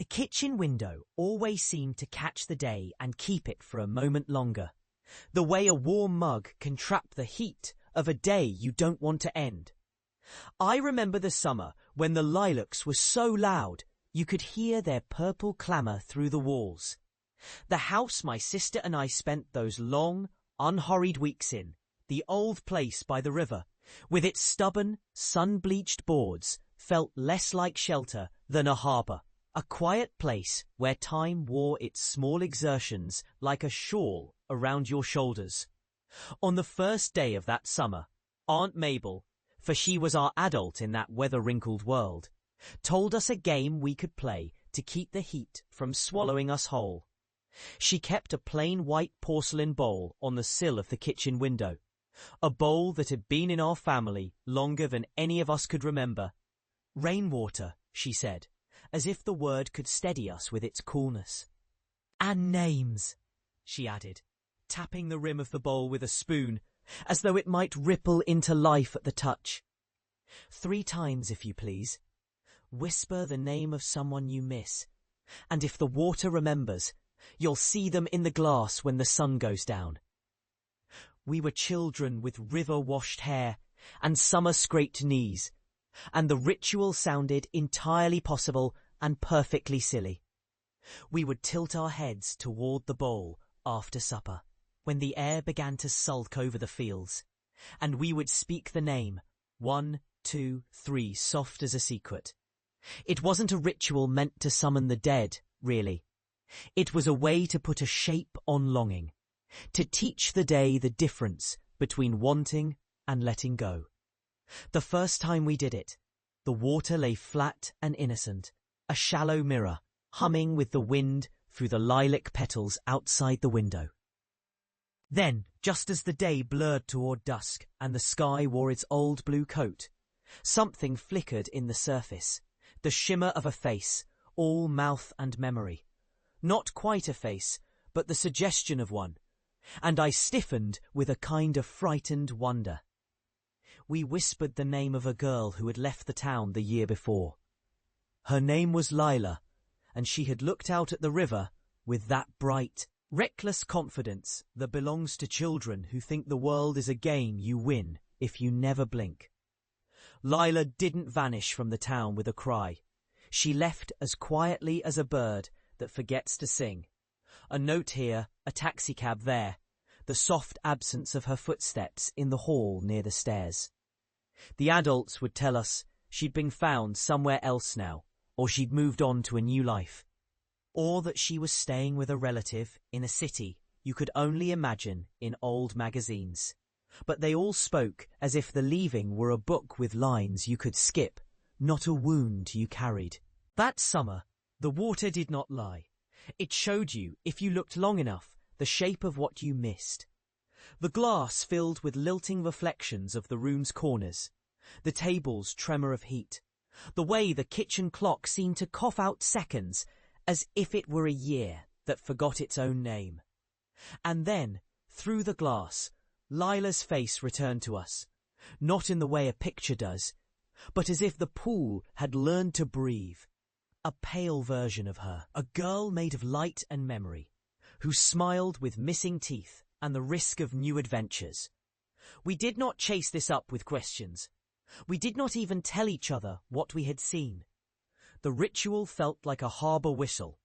The kitchen window always seemed to catch the day and keep it for a moment longer, the way a warm mug can trap the heat of a day you don't want to end. I remember the summer when the lilacs were so loud you could hear their purple clamour through the walls. The house my sister and I spent those long, unhurried weeks in, the old place by the river, with its stubborn, sun-bleached boards, felt less like shelter than a harbour, a quiet place where time wore its small exertions like a shawl around your shoulders. On the first day of that summer, Aunt Mabel, for she was our adult in that weather-wrinkled world, told us a game we could play to keep the heat from swallowing us whole. She kept a plain white porcelain bowl on the sill of the kitchen window, a bowl that had been in our family longer than any of us could remember. Rainwater, she said, as if the word could steady us with its coolness. And names, she added, tapping the rim of the bowl with a spoon, as though it might ripple into life at the touch. 3 times, if you please. Whisper the name of someone you miss, and if the water remembers, you'll see them in the glass when the sun goes down. We were children with river-washed hair and summer-scraped knees, and the ritual sounded entirely possible and perfectly silly. We would tilt our heads toward the bowl after supper, when the air began to sulk over the fields, and we would speak the name, 1, 2, 3, soft as a secret. It wasn't a ritual meant to summon the dead, really. It was a way to put a shape on longing, to teach the day the difference between wanting and letting go. The first time we did it, the water lay flat and innocent, a shallow mirror, humming with the wind through the lilac petals outside the window. Then, just as the day blurred toward dusk and the sky wore its old blue coat, something flickered in the surface, the shimmer of a face, all mouth and memory. Not quite a face, but the suggestion of one, and I stiffened with a kind of frightened wonder. We whispered the name of a girl who had left the town the year before. Her name was Lila, and she had looked out at the river with that bright, reckless confidence that belongs to children who think the world is a game you win if you never blink. Lila didn't vanish from the town with a cry. She left as quietly as a bird that forgets to sing. A note here, a taxicab there, the soft absence of her footsteps in the hall near the stairs. The adults would tell us she'd been found somewhere else now, or she'd moved on to a new life, or that she was staying with a relative in a city you could only imagine in old magazines. But they all spoke as if the leaving were a book with lines you could skip, not a wound you carried. That summer, the water did not lie. It showed you, if you looked long enough, the shape of what you missed. The glass filled with lilting reflections of the room's corners, the table's tremor of heat, the way the kitchen clock seemed to cough out seconds as if it were a year that forgot its own name. And then, through the glass, Lila's face returned to us, not in the way a picture does, but as if the pool had learned to breathe. A pale version of her, a girl made of light and memory, who smiled with missing teeth and the risk of new adventures. We did not chase this up with questions. We did not even tell each other what we had seen. The ritual felt like a harbour whistle,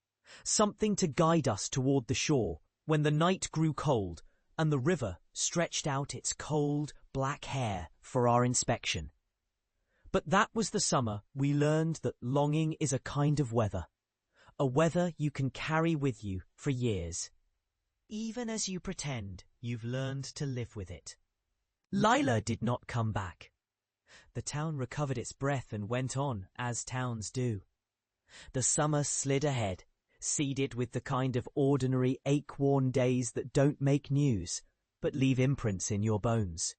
something to guide us toward the shore when the night grew cold and the river stretched out its cold, black hair for our inspection. But that was the summer we learned that longing is a kind of weather, a weather you can carry with you for years, even as you pretend you've learned to live with it. Lila did not come back. The town recovered its breath and went on, as towns do. The summer slid ahead, seeded with the kind of ordinary ache-worn days that don't make news, but leave imprints in your bones.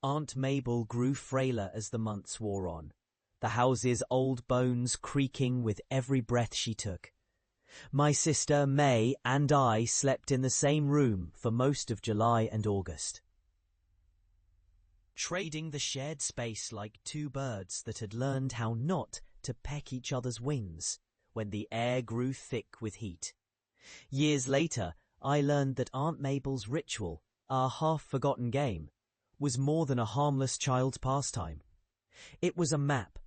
Aunt Mabel grew frailer as the months wore on, the house's old bones creaking with every breath she took. My sister May and I slept in the same room for most of July and August, trading the shared space like two birds that had learned how not to peck each other's wings when the air grew thick with heat. Years later, I learned that Aunt Mabel's ritual, our half-forgotten game, was more than a harmless child's pastime. It was a map,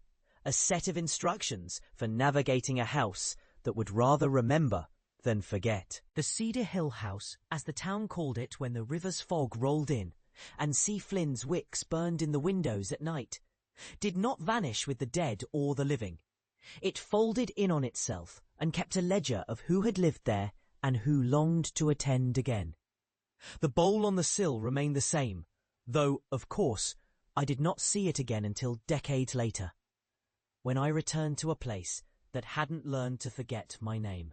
a set of instructions for navigating a house that would rather remember than forget. The Cedar Hill House, as the town called it when the river's fog rolled in and C. Flynn's wicks burned in the windows at night, did not vanish with the dead or the living. It folded in on itself and kept a ledger of who had lived there and who longed to attend again. The bowl on the sill remained the same, though, of course, I did not see it again until decades later, when I returned to a place that hadn't learned to forget my name.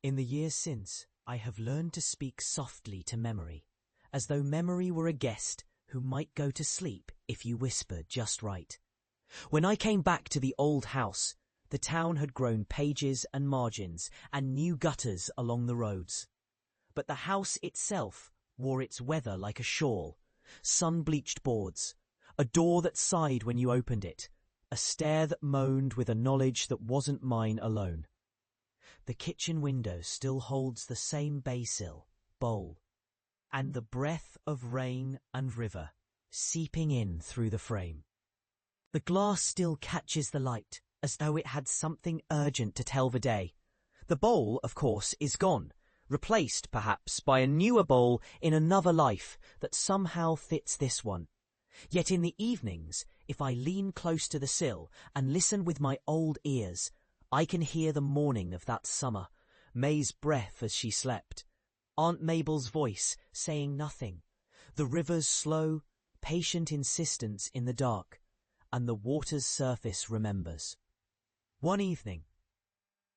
In the years since, I have learned to speak softly to memory, as though memory were a guest who might go to sleep if you whispered just right. When I came back to the old house, the town had grown pages and margins and new gutters along the roads. But the house itself wore its weather like a shawl, sun-bleached boards, a door that sighed when you opened it, a stare that moaned with a knowledge that wasn't mine alone. The kitchen window still holds the same baysill, bowl, and the breath of rain and river seeping in through the frame. The glass still catches the light, as though it had something urgent to tell the day. The bowl, of course, is gone, replaced, perhaps, by a newer bowl in another life that somehow fits this one. Yet in the evenings, if I lean close to the sill and listen with my old ears, I can hear the morning of that summer, May's breath as she slept, Aunt Mabel's voice saying nothing, the river's slow, patient insistence in the dark, and the water's surface remembers. One evening,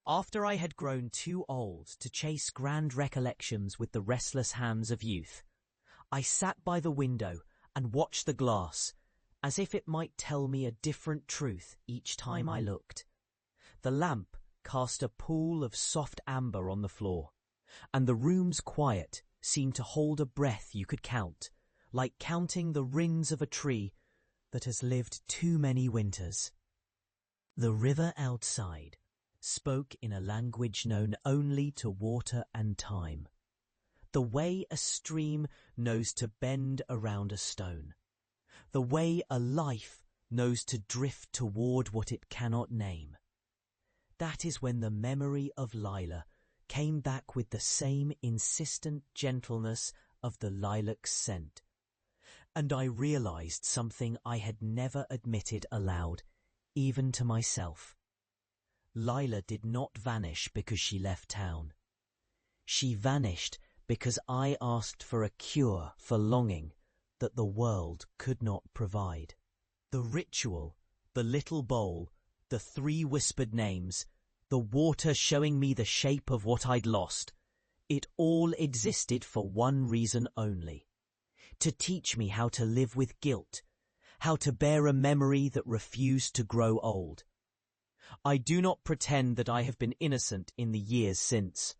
after I had grown too old to chase grand recollections with the restless hands of youth, I sat by the window and watched the glass, as if it might tell me a different truth each time I looked. The lamp cast a pool of soft amber on the floor, and the room's quiet seemed to hold a breath you could count, like counting the rings of a tree that has lived too many winters. The river outside spoke in a language known only to water and time, the way a stream knows to bend around a stone, the way a life knows to drift toward what it cannot name. That is when the memory of Lila came back with the same insistent gentleness of the lilac's scent, and I realized something I had never admitted aloud, even to myself. Lila did not vanish because she left town. She vanished because I asked for a cure for longing that the world could not provide. The ritual, the little bowl, the 3 whispered names, the water showing me the shape of what I'd lost, it all existed for one reason only: to teach me how to live with guilt, how to bear a memory that refused to grow old. I do not pretend that I have been innocent in the years since.